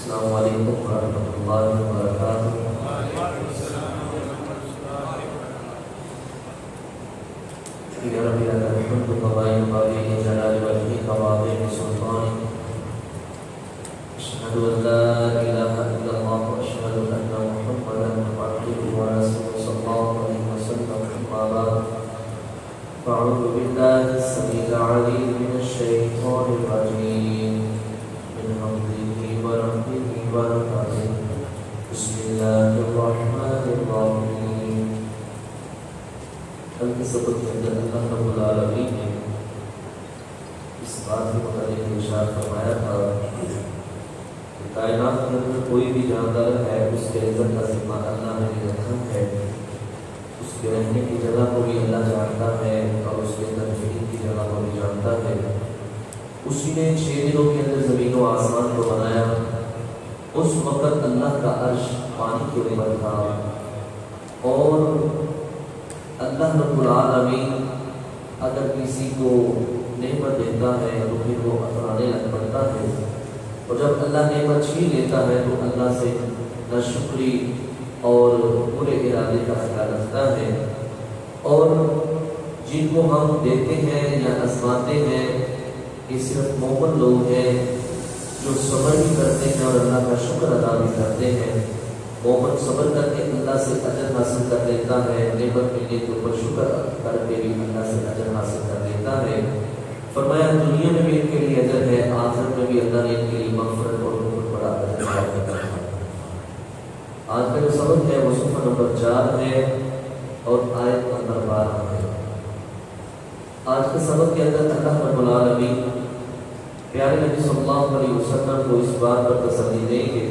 السلام علیکم ورحمۃ اللہ وبرکاتہ۔ یا رب لک الحمد کما ينبغي لجلال وجهك وعظيم سلطانك، أشهد أن لا إله إلا الله وأشهد أن محمدا عبده ورسوله صلى الله عليه وسلم، أما بعد فأعوذ بالله السميع العليم من الشيطان الرجيم من همزه ونفخه ونفثه، بسم الله الرحمن الرحيم۔ کل کے سبق کے اندر اللہ رب العالمین نے اس بات کے متعلق ارشاد فرمایا تھا کہ کائنات کے اندر کوئی بھی جاندار ہے اس کے عزت کا ذمہ اللہ نے رکھا ہے، اس کے رہنے کی جگہ کو بھی اللہ جانتا ہے اور اس کے تنفیذ کی جگہ کو بھی جانتا ہے۔ اسی نے 6 دنوں کے اندر زمین و آسمان کو بنایا۔ اس وقت اللہ کا عرش پانی کے اوپر تھا اور اللہ رب العالمین اگر کسی کو نعمت دیتا ہے تو پھر وہ اطرانے لگ پڑتا ہے، اور جب اللہ نعمت چھین لیتا ہے تو اللہ سے ناشکری اور برے ارادے کا خیال رکھتا ہے۔ اور جن کو ہم دیتے ہیں یا آزماتے ہیں یہ صرف مومن لوگ ہیں جو صبر بھی کرتے ہیں اور اللہ کا شکر ادا بھی کرتے ہیں۔ مومن صبر کر کے اللہ سے اجر حاصل کر لیتا ہے، نعمت ملنے کے اوپر شکر کر کے بھی اللہ سے اجر حاصل کر لیتا ہے۔ فرمایا دنیا میں بھی ان کے لیے اجر ہے، آخرت میں بھی اللہ نے ان کے لیے مغفرت اور بہت بڑا اجر ہے۔ آج کا جو سبق ہے وہ صفحہ نمبر 4 ہے اور آیت نمبر 12 ہے۔ آج کے سبق کے اندر اللہ رب العالمین پیارے نبی صلی اللہ علیہ وسلم کو اس بات پر تسلی دیں گے،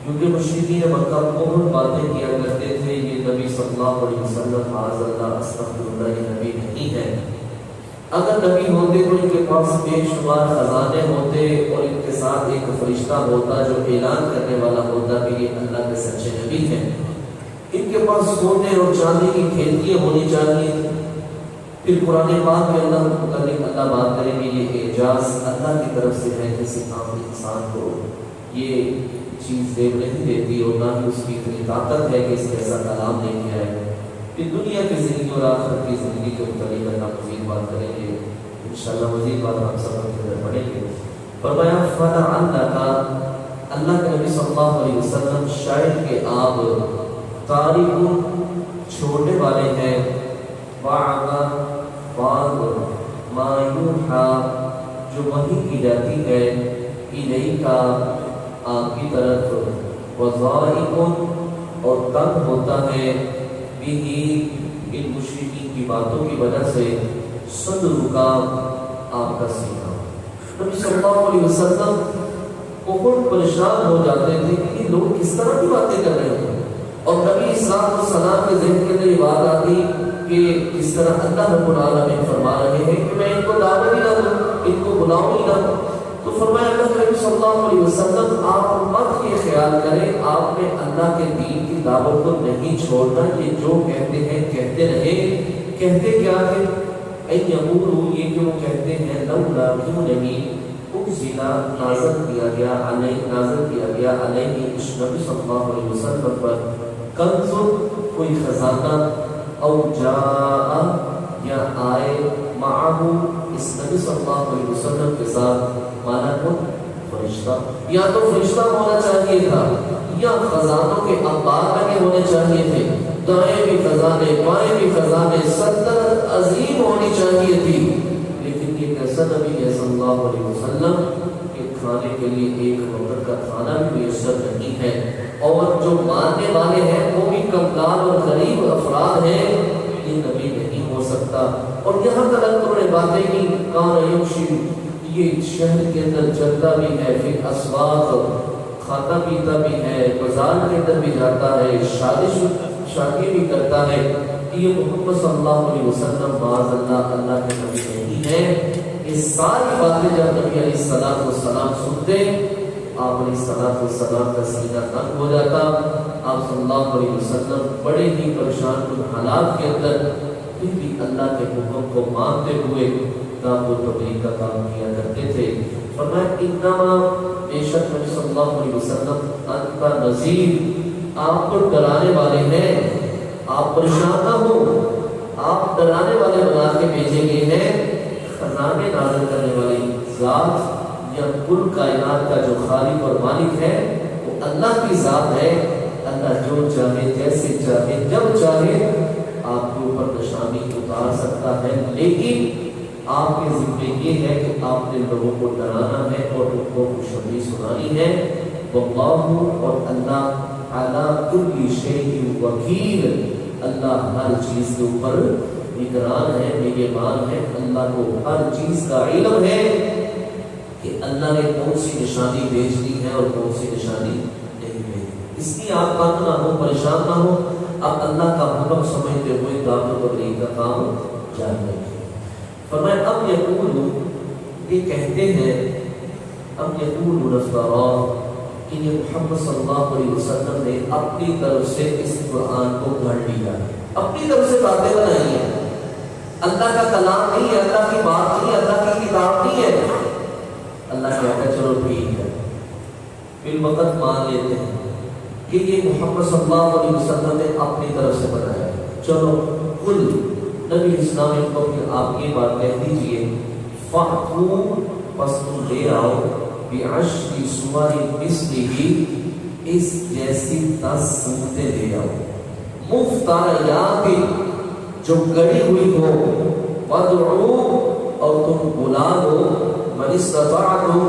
کیونکہ مشرکین مکہ بہت باتیں کیا کرتے تھے یہ نبی صلی اللہ علیہ وسلم معاذ اللہ استغفر اللہ یہ نبی نہیں ہے۔ اگر نبی ہوتے تو ان کے پاس بے شمار خزانے ہوتے اور ان کے ساتھ ایک فرشتہ ہوتا جو اعلان کرنے والا ہوتا کہ یہ اللہ کے سچے نبی ہیں۔ ان کے پاس سونے اور چاندی کی کھیتیاں ہونی چاہیے۔ پھر قرآن پاک میں اللہ متعلق اللہ بات کریں گے یہ اعجاز اللہ کی طرف سے ہے، کسی عام انسان کو یہ چیز دیو نہیں دیتی اور نہ ہی اس کی اتنی طاقت ہے کہ اس جیسا کلام لے کے آئے۔ پھر دنیا کی زندگی اور آخرت کی زندگی کے متعلق اللہ مزید بات کریں گے، انشاءاللہ مزید بات ہم سب کے اندر پڑھیں گے۔ فرمایا فَلَعَلَّكَ، اللہ کے نبی صلی اللہ علیہ وسلم شاید کہ آپ تاریخ چھوڑنے والے ہیں بعد ما یوحیٰ جو وحی کی جاتی ہے الیک آپ کی طرف، وَضَائِقٌ اور تنگ ہوتا ہے بِهِ ان مشرکین کی باتوں کی وجہ سے، صدرک آپ کا سینہ۔ نبی صلی اللہ علیہ وسلم بہت پریشان ہو جاتے تھے کہ یہ لوگ کس طرح کی باتیں کر رہے ہیں، اور نبی صلی اللہ علیہ وسلم کے ذہن کے اندر یہ بات آتی کہ اس طرح اللہ رب العالمین فرما رہے ہیں کہ میں ان کو دعوت ہی نہ دوں، ان کو بلاؤں ہی نہ۔ تو فرمایا اللہ کے نبی صلی اللہ علیہ وسلم آپ مت یہ خیال کریں آپ نے اللہ کے دین کی دعوت کو نہیں چھوڑنا، یہ جو کہتے ہیں کہتے رہے۔ کہتے کیا ہے؟ این یقولوا یہ کہ وہ کہتے ہیں لولا کیوں نہیں انزل نازل کیا گیا علیہ اس نبی صلی اللہ علیہ وسلم پر کنز کوئی خزانہ، او جاء یا آئے معہ اس نبی صلی اللہ علیہ وسلم کے ساتھ ملک فرشتہ، یا تو فرشتہ ہونا چاہیے تھا یا خزانوں کے انبار لگے ہونے چاہیے تھے، دائیں بھی خزانے بائیں بھی خزانے، سلطنت عظیم ہونی چاہیے تھی۔ لیکن یہ کیسا نبی ہے صلی اللہ علیہ وسلم کہ کھانے کے لیے ایک وقت کا کھانا بھی میسر نہیں ہے، اور جو ماننے والے ہیں وہ بھی کمتار اور غریب افراد ہیں، یہ نبی نہیں ہو سکتا۔ اور یہاں تک انہوں نے باتیں کی کان یمشی یہ شہر کے اندر چلتا بھی ہے، پھر اسواق کھاتا پیتا بھی ہے، بازار کے اندر بھی جاتا ہے، شادی بھی کرتا ہے، یہ محمد صلی اللہ علیہ وسلم معاذ اللہ اللہ کے نبی نہیں ہے۔ یہ ساری باتیں جب نبی علیہ السلام سنتے آپ علیہ السلام کا سینہ تنگ ہو جاتا، آپ صلی اللہ علیہ وسلم بڑے ہی پریشان کن حالات کے اندر پھر بھی اللہ کے حکم کو مانتے ہوئے دعوت و تبلیغ کا کام کیا کرتے تھے۔ فرمایا انما بے شک نبی صلی اللہ علیہ وسلم انت نذیر، آپ کو ڈرانے والے ہیں، آپ پریشان نہ ہو، آپ ڈرانے والے بنا کے بھیجے گئے ہیں۔ خزانے نازل کرنے والی ذات یا کل کائنات کا جو خالق اور مالک ہے وہ اللہ کی ذات ہے۔ اللہ جو چاہے جیسے چاہے جب چاہے آپ کے اوپر نشانی اتار سکتا ہے، لیکن آپ کے ذمہ یہ ہے کہ آپ نے لوگوں کو ڈرانا ہے اور ان کو خوشخبری سنانی ہے۔ واللہ، اور اللہ علی کل شیء وکیل، اللہ ہر چیز کے اوپر نگران ہے، نگہبان ہے۔ اللہ کو ہر چیز کا علم ہے کہ اللہ نے کون سی نشانی بھیجنی ہے اور کون سی نشانی نہیں بھیجنی۔ اس لیے آپ تنگ نہ ہو، پریشان نہ ہو، آپ اللہ کا حکم سمجھتے ہوئے دعوت و تبلیغ کا کام جاری رکھیں۔ فرمایا اب یقول، یہ کہتے ہیں، اب یقول نفرا کہ یہ محمد صلی اللہ علیہ وسلم نے اپنی طرف سے اس قرآن کو گھڑ لیا، اپنی طرف سے باتیں بنائی ہیں، اللہ کا کلام نہیں ہے، اللہ کی بات نہیں ہے، اللہ کی کتاب نہیں ہے۔ اللہ کہتا ہے چلو ٹھیک ہے، پھر وقت مان لیتے ہیں کہ یہ محمد صلی اللہ علیہ وسلم نے اپنی طرف سے بنایا ہے۔ چلو کل نبی اسلام کو پھر آپ یہ بات کہہ دیجئے، فَأْتُوا، پس تم لے آؤ، بِعَشْرِ سُوَرٍ مِثْلِهِ، اس جیسی 10 سورتیں لے آؤ، مفتریات، جو گڑی ہوئی ہو، وَادْعُوا، اور تم بلا دو، مَنِ اسْتَطَعْتُمْ،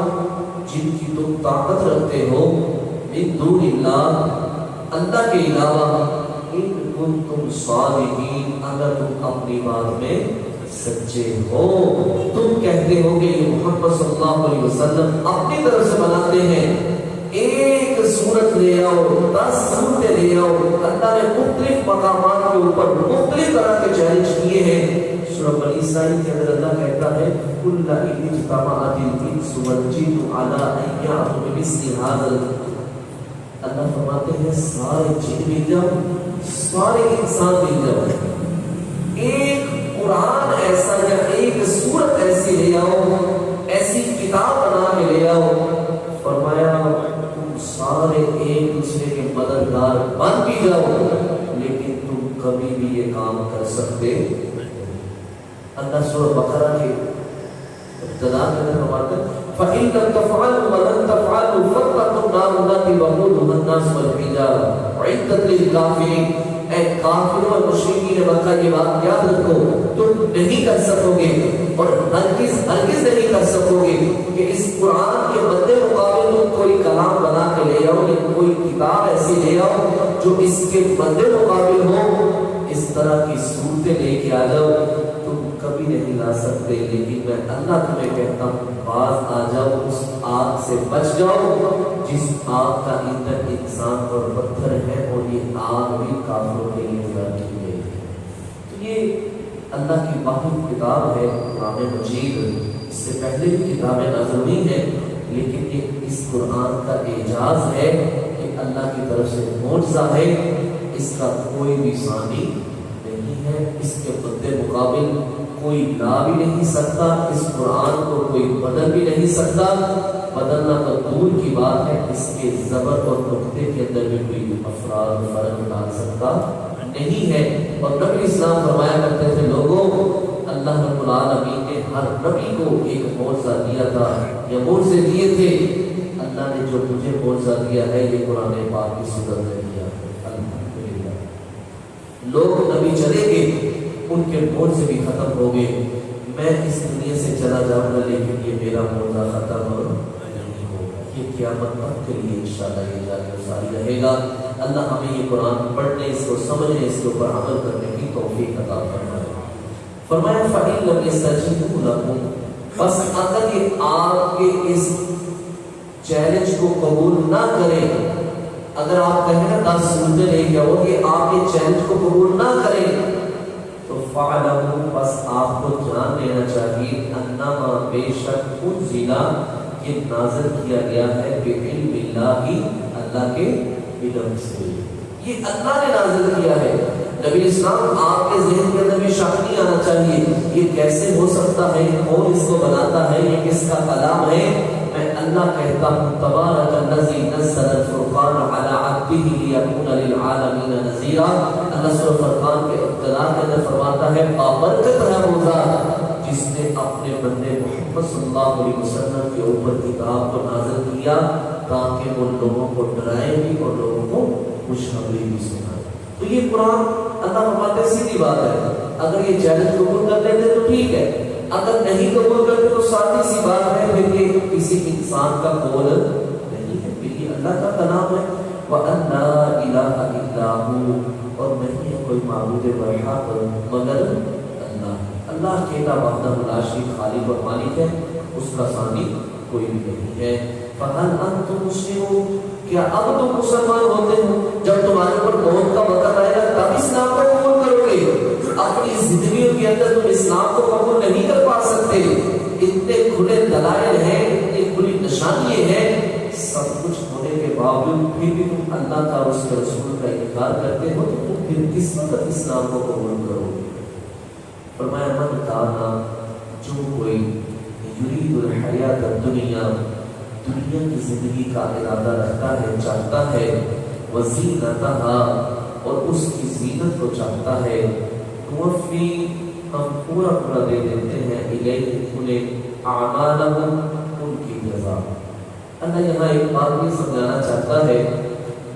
جن کی تم طاقت رکھتے ہو، مِن دُونِ اللَّهِ، اللہ کے علاوہ، ان کنتم صادقین، اگر تم اپنی بات میں سچے ہو۔ تم کہتے ہو کہ یہ محمد صلی اللہ علیہ وسلم اپنی طرف سے بناتے ہیں، ایک سورت لے آؤ، 10 سورتیں لے آؤ۔ اللہ نے مختلف مقامات کے اوپر مختلف طرح کے چیلنج کیے ہیں۔ سورہ بنی اسرائیل کے اندر اللہ کہتا ہے قُلْ لَئِنِ اجْتَمَعَتِ الْإِنسُ وَالْجِنُّ عَلَىٰ أَن يَأْتُوا بِمِثْلِ هَٰذَا، اللہ فرماتے ہیں سارے جن مل جاؤ، سارے انسان مل جاؤ، ایک قرآن ایسا یا ایک سورت ایسی لے آؤ، ایسی کتاب بنا کے لے آؤ۔ فرمایا تم سارے ایک دوسرے کے مددگار بن بھی جاؤ، لیکن تم کبھی بھی یہ کام کر سکتے۔ اللہ سورہ بقرہ کے ابتدا کے اندر فرماتا ہے فَإِن لَمْ تَفْعَلُوا وَلَن تَفْعَلُوا فَاتَّقُوا النَّارَ الَّتِي وَقُودُهَا النَّاسُ وَالْحِجَارَةُ أُعِدَّتْ لِلْكَافِرِينَ۔ اے کافروں اور مشرکین مکہ، یہ بات یاد رکھو، تم نہیں کر سکو گے اور ہرگز نہیں کر سکو گے کہ اس قرآن کے مد مقابل تم کوئی کلام بنا کے لے آؤ یا کوئی کتاب ایسی لے آؤ جو اس کے مد مقابل ہو، اس طرح کی صورتیں لے کے آ جاؤ، تم کبھی نہیں لا سکتے۔ لیکن میں اللہ تمہیں کہتا ہوں باز آ جاؤ، اس آگ سے بچ جاؤ جس آگ کا ایندھن انسان اور پتھر ہے، اور یہ آگ بھی کافروں کے لیے تیار کی گئی ہے۔ تو یہ اللہ کی واحد کتاب ہے قرآن مجید۔ اس سے پہلے بھی کتابیں نازل ہوئی ہیں، لیکن یہ اس قرآن کا اعجاز ہے کہ اللہ کی طرف سے معجزہ ہے، اس کا کوئی بھی ثانی نہیں ہے، اس کے مد مقابل کوئی لا بھی نہیں سکتا، اس قرآن کو کوئی بدل بھی نہیں سکتا، بدلنا تو دور کی بات ہے، اس کے زبر اور نقطے کے اندر بھی کوئی افراد فرق ڈال سکتا نہیں ہے۔ اور نبی اسلام فرمایا کرتے تھے لوگوں، اللہ رب العالمین نے ہر نبی کو ایک معجزہ دیا تھا یا معجزے دیے تھے، اللہ نے جو مجھے معجزہ دیا ہے یہ قرآن پاک کی صورت میں دیا ہے۔ الحمدللہ لوگ نبی چلے گئے، ان کے معجزے بھی ختم ہو گئے، میں اس دنیا سے چلا جاؤں گا لیکن یہ میرا معجزہ ختم نہیں ہوگا، یہ قیامت تک کے لیے انشاءاللہ یہ جاری ساری رہے گا۔ اللہ ہمیں یہ قرآن پڑھنے، اس کو سمجھنے، اس کے اوپر عمل کرنے کی توفیق عطا فرمائے۔ فرمایا فَإِن لَمْ يَسْتَجِيبُوا لَكُمْ، بس اگر یہ آپ کے اس چیلنج کو قبول نہ کریں، اگر آپ کہیں نا 10 سورتیں لے کے آؤ، یہ آپ کے چیلنج کو قبول نہ کریں تو فَعْلَمُوا، بس آپ کو جان لینا چاہیے اَنَّمَا بے شک انزل، یہ نازل کیا گیا ہے بِعِلْمِ اللَّهِ، اللہ کے علم سے، یہ اللہ نے نازل کیا ہے۔ نبی اسلام آپ کے ذہن کے اندر بھی شک نہیں آنا چاہیے یہ کیسے ہو سکتا ہے، کون اس کو بناتا ہے، یہ کس کا کلام ہے، میں اللہ کہتا ہوں تبارک الذی نزل الفرقان علی عبدہ لیکون للعالمین نذیرا. اللہ سورہ فرقان کے ابتدا کے اندر فرماتا ہے بابرکت ہے وہ ذات جس نے اپنے بندے محمد صلی اللہ علیہ وسلم کے اوپر کتاب کو نازل کیا تاکہ وہ لوگوں کو ڈرائے بھی اور لوگوں کو خوشخبری بھی سنائے. تو یہ قرآن اللہ فرماتے سیدھی بات ہے. اگر یہ چیلنج قبول کر لیتے تو ٹھیک ہے, اگر نہیں قبول کرتے تو سادی سی بات ہے پھر یہ کسی انسان کا قول نہیں ہے, پھر یہ اللہ کا کلام ہے. وَأَن لَا إِلَٰهَ إِلَّا هُوَ, اور نہیں ہے کوئی معبود برحق مگر اللہ. اللہ اکیلا وحدہ لا شریک خالق اور مالک ہے, اس کا ثانی کوئی بھی نہیں ہے. فَهَلْ أَنْتُمْ مُسْلِمُونَ, کیا اب تم مسلمان ہوتے ہو؟ جب تمہارے پر موت کا وقت آئے گا تب اسلام کو قبول کرو گے. اپنی زندگیوں کے اندر تم اسلام کو قبول نہیں کر پا سکتے. اتنے کھلے دلائل ہیں, اتنی کھلی نشانیاں ہیں, سب کچھ ہونے کے باوجود پھر بھی تم اللہ کا اور اس کے رسول کا انکار کرتے ہو, تو تم پھر کس وقت اسلام کو قبول کرو گے؟ فرمایا من کانا, جو کوئی یرید الحیات الدنیا, دنیا کی زندگی کا ارادہ رکھتا ہے, چاہتا ہے, وزینتہا, اور اس کی زینت کو چاہتا ہے, توفی, ہم پورا پورا دے دیتے ہیں, الیہ, انہیں, اعمالہم, ان کی جزا. اللہ یہاں ایک بات یہ سمجھانا چاہتا ہے,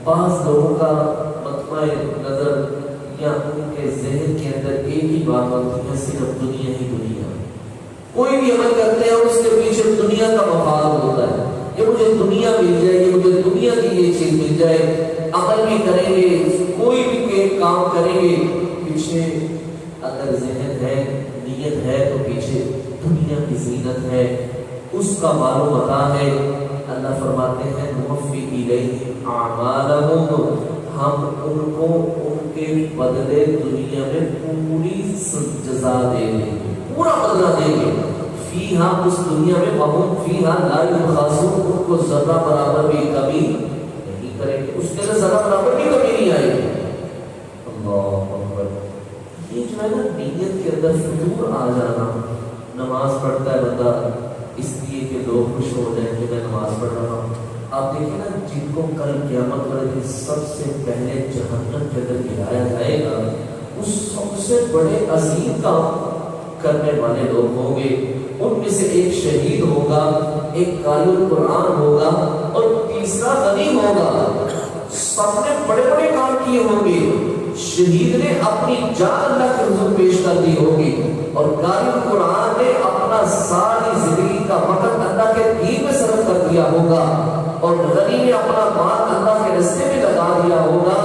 بعض لوگوں کا مطمع نظر یا ان کے ذہن کے اندر ایک ہی بات ہوتی ہے, صرف دنیا ہی دنیا. کوئی بھی عمل کرتے ہیں اس کے پیچھے دنیا کا مفاد ہوتا ہے, یہ مجھے دنیا مل جائے, یہ مجھے دنیا کی یہ چیز مل جائے. عمل بھی کریں گے, کوئی بھی کام کریں گے, پیچھے اگر ذہن ہے, نیت ہے, تو پیچھے دنیا کی زینت ہے, اس کا مال و متاع ہے. اللہ فرماتے ہیں نوفی الیہ اعمالہم, ہم ان کو ان کے بدلے دنیا میں پوری جزا دیں گے, پورا بدلہ دیں گے. فیہا, اس دنیا میں, وہم فیہا لا یبخسون, ان کو ذرہ برابر بھی کمی نہیں کریں گے, اس کے اندر ذرہ برابر بھی کمی نہیں آئے گی. اللہ اکبر. یہ جو ہے نا نیت کے اندر فجور آ جانا, نماز پڑھتا ہے بندہ اس لیے کہ لوگ خوش ہو جائیں کہ میں نماز پڑھ رہا ہوں. آپ دیکھیں نا, جن کو کل قیامت والے دن سب سے پہلے جہنم کے اندر گرایا جائے گا, وہ سب سے بڑے عظیم کام کرنے والے لوگ ہوں گے. ان میں سے ایک شہید ہوگا, ایک قاری القرآن ہوگا, اور تیسرا غنی ہوگا. سب نے بڑے بڑے کام کیے ہوں گے. شہید نے اپنی جان اللہ کے حضور پیش کر دی ہوگی, اور قاری القرآن نے اپنا ساری زندگی کا وقت اللہ کے دین میں صرف کر دیا ہوگا, اور غنی نے اپنا مال اللہ کے راستے میں لگا دیا ہوگا,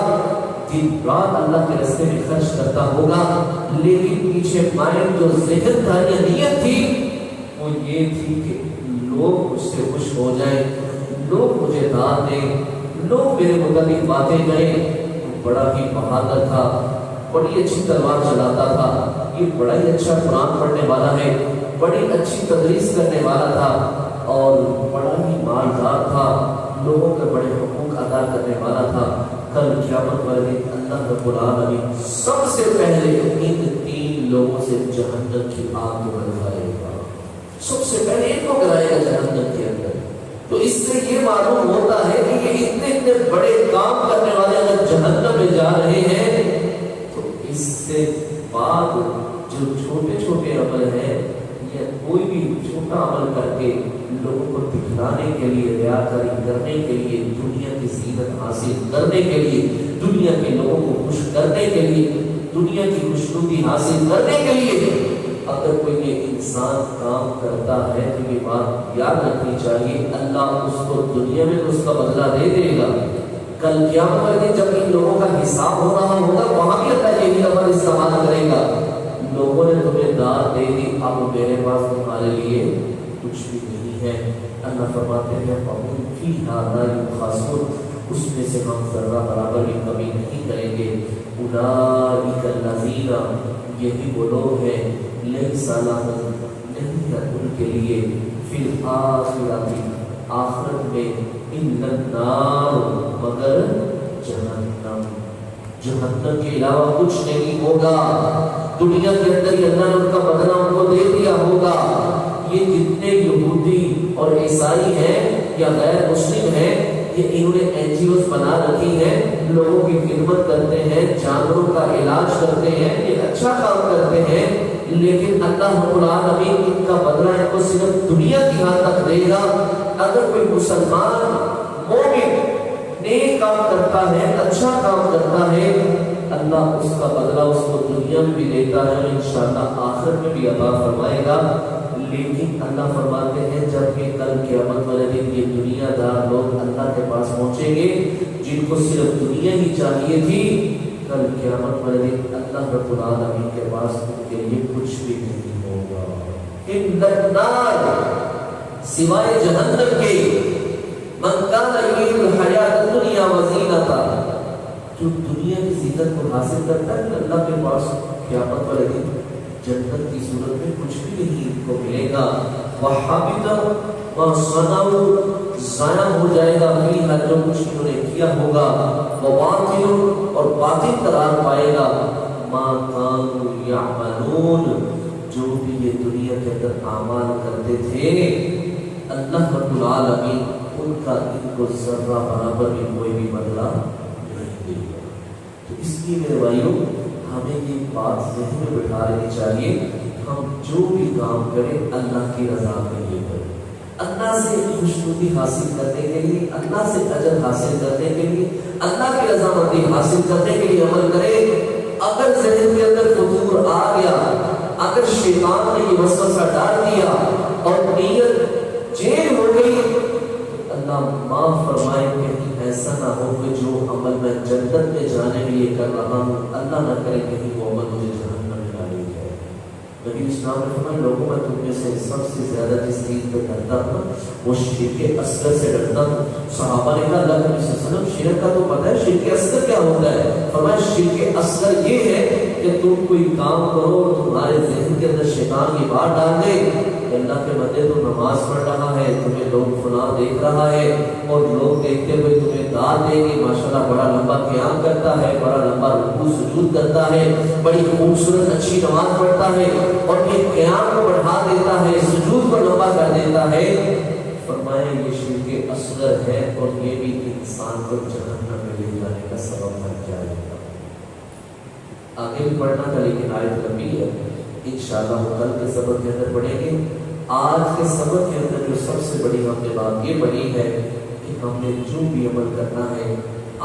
دن رات اللہ کے راستے میں خرچ کرتا ہوگا. لیکن پیچھے مائنڈ جو ذہن تھا یا نیت تھی وہ یہ تھی کہ لوگ مجھ سے خوش ہو جائیں, لوگ مجھے داد دیں, لوگ میرے متعلق باتیں کریں. بڑا ہی بہادر تھا, بڑی اچھی تلوار چلاتا تھا, یہ بڑا ہی اچھا قرآن پڑھنے والا ہے, بڑی اچھی تدریس کرنے والا تھا, اور بڑا ہی مالدار تھا, لوگوں کے بڑے حقوق ادا کرنے والا تھا. کل قیامت والے دن اللہ رب العالمین سب سے پہلے ان تین لوگوں سے جہنم کی آگ کو گرائے گا, سب سے پہلے ان کو گرائے گا جہنم کے اندر. تو اس سے یہ معلوم ہوتا ہے کہ یہ اتنے بڑے کام کرنے والے اگر جہنم میں جا رہے ہیں, تو اس سے بعد جو چھوٹے چھوٹے عمل ہیں یا کوئی بھی چھوٹا عمل کر کے لوگوں کو دکھلانے کے لیے, ریاکاری کرنے کے لیے, دنیا کی زینت حاصل کرنے کے لیے, دنیا کے لوگوں کو خوش کرنے کے لیے, دنیا کی خوشنودی حاصل کرنے کے لیے اگر کوئی یہ انسان کام کرتا ہے تو یہ بات یاد رکھنی چاہیے, اللہ اس کو دنیا میں اس کا بدلہ دے دے گا. کل قیامت والے دن جب ان لوگوں کا حساب ہو رہا ہوگا, وہاں بھی اللہ یہ لفظ استعمال کرے گا, لوگوں نے تمہیں داد دے دی, اب میرے پاس تمہارے لیے کچھ بھی نہیں ہے. اللہ فرماتے ہیں فَهُمْ فِيهَا لَا يُبْخَسُونَ, اس میں سے ہم ذرہ برابر بھی کمی نہیں کریں گے. أُولَٰئِكَ الَّذِينَ, یہی وہ لوگ ہیں, لَيْسَ لَهُمْ, نہیں ہے ان کے لیے, فِي الْآخِرَةِ, آخرت میں, إِلَّا النَّارُ, مگر جہنم. جہنم کے علاوہ کچھ نہیں ہوگا. دنیا کے اندر اللہ نے ان کا بدلہ ان کو دے دیا ہوگا. یہ جتنے یہودی اور عیسائی ہیں یا غیر مسلم ہیں، یہ انہوں نے این جی اوز بنا رکھی ہیں، لوگوں کی خدمت کرتے ہیں، جانوروں کا علاج کرتے ہیں، یہ اچھا کام کرتے ہیں، لیکن اللہ رب العالمین ان کا بدلہ ان کو صرف دنیا کی حد تک دے گا۔ اگر کوئی مسلمان مومن نیک کام کرتا ہے، اچھا کام کرتا ہے، اللہ اس کا بدلہ اس کو دنیا میں بھی دیتا ہے اور انشاءاللہ آخرت میں بھی عطا فرمائے گا۔ لیکن اللہ فرماتے ہیں جب کہ کل قیامت والے دن یہ دنیا دار لوگ اللہ کے پاس پہنچیں گے جن کو صرف دنیا ہی چاہیے تھی، کل قیامت والے دن اللہ رب العالمین کے پاس ان کے لیے کچھ بھی نہیں ہوگا۔ ان النار، سوائے جہنم کے، من کان یرید الحیات الدنیا وزینتہا، جو دنیا کی زینت کو حاصل کرتا ہے اللہ کے پاس قیامت والے دن جنت کی صورت میں کچھ بھی نہیں ان کو ملے گا۔ وَحَبِطَ مَا صَنَعُوا، ضائع ہو جائے گا فیہا، جو کچھ انہوں نے کیا ہوگا، وَبَاطِلٌ، اور باطل قرار پائے گا، مَا كَانُوا يَعْمَلُونَ، جو بھی یہ دنیا کے اندر اعمال کرتے تھے، اللہ رب العالمین ان کا ان کو ذرہ برابر بھی کوئی بھی بدلہ نہیں دے گا۔ تو اس لیے میرے بھائیوں ہمیں یہ بات ذہن میں بٹھا لینی چاہیے، ہم جو بھی کام کریں اللہ کی رضا کے لیے کریں، اللہ سے خوشنودی حاصل کرنے کے لیے، اللہ سے اجر حاصل کرنے کے لیے، اللہ کی رضامندی حاصل کرنے کے لیے عمل کریں۔ اگر ذہن کے اندر فطور آ گیا، اگر شیطان نے یہ وسوسہ ڈال دیا اور نیت جیل ہو گئی، اللہ معاف فرمائے کہیں ایسا نہ ہو کہ جو عمل میں جنت میں جانے کے لیے کر رہا ہوں، اللہ نہ کرے کہیں وہ عمل مجھے جہنم میں ڈالے جائے۔ نبی اسلام نے فرمایا لوگوں میں تم میں سے سب سے زیادہ جس چیز پہ ڈرتا ہوں وہ شرک اصغر سے ڈرتا ہوں۔ صحابہ نے کہا اللہ کے نبی صلی اللہ علیہ وسلم شرک کا تو پتہ ہے، شرک اصغر کیا ہوتا ہے؟ فرمایا شرک اصغر یہ ہے کہ تم کوئی کام کرو اور تمہارے ذہن کے اندر شیطان یہ بات ڈال دے کہ اللہ کے بندے تو نماز پڑھ رہا ہے، تمہیں لوگ فلاں دیکھ رہا ہے اور لوگ دیکھتے ہوئے تمہیں داد دیں گے، ماشاءاللہ بڑا لمبا قیام کرتا ہے، بڑا لمبا رکوع سجود کرتا ہے، بڑی خوبصورت اچھی نماز پڑھتا ہے اور یہ قیام کو بڑھا دیتا ہے، سجود کو لمبا کر دیتا ہے۔ فرمایا یہ شرک اصغر ہے اور یہ بھی انسان کو جہنم میں لے جانے کا سبب بن جائے گا۔ آگے بھی پڑھنا تھا لیکن آیت لمبی ہے، انشاءاللہ ہم کل کے سبق کے اندر پڑھیں گے۔ آج کے سبق کے اندر جو سب سے بڑی ہم نے بات یہ پڑھی ہے کہ ہم نے جو بھی عمل کرنا ہے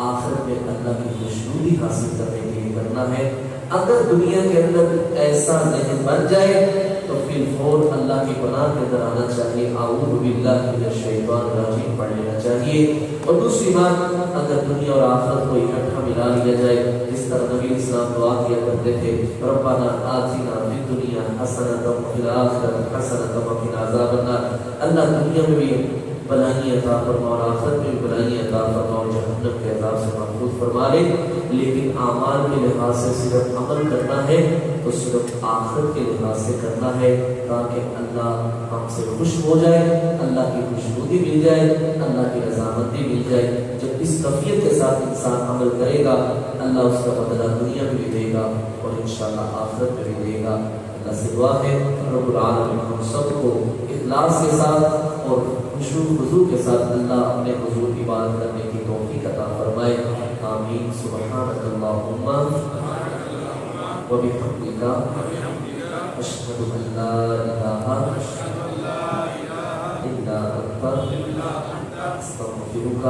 آخرت میں اللہ کی خوشنودی حاصل کرنے کے لیے کرنا ہے۔ اگر دنیا کے اندر ایسا ذہن بن جائے تو پھر فور اللہ کی پناہ کے اندر آنا چاہیے، اعوذ باللہ من الشیطان الرجیم پڑھ لینا چاہیے۔ اور دوسری بات، اگر دنیا اور آخرت کو اکٹھا ملا لیا جائے جس طرح نبی اسلام دعا کیا کرتے تھے، ربنا آتنا فی الدنیا حسنۃ وفی الآخرۃ حسنۃ وقنا عذاب النار، اللہ دنیا میں بھی بھلائی عطا فرما اور آخرت میں بھی بھلائی عطا فرما اور جہنم کے عذاب سے محفوظ فرما لے۔ لیکن اعمال کے لحاظ سے صرف عمل کرنا ہے تو صرف آخرت کے لحاظ سے کرنا ہے تاکہ اللہ ہم سے خوش ہو جائے، اللہ کی خوشنودی مل جائے، اللہ کی رضامندی مل جائے۔ جب اس کیفیت کے ساتھ انسان عمل کرے گا اللہ اس کا بدلہ دنیا میں بھی دے گا اور انشاءاللہ آخرت میں بھی دے گا۔ اللہ سے دعا ہے رب العالمین ہم سب کو اخلاص کے ساتھ اور خشوع و خضوع کے ساتھ اللہ اپنے حضور کی بات کرنے کی توفیق عطا فرمائے۔ آمین۔ سبحانک اللہم و بحمدک اشہد ان لا الہ الا انت استغفرک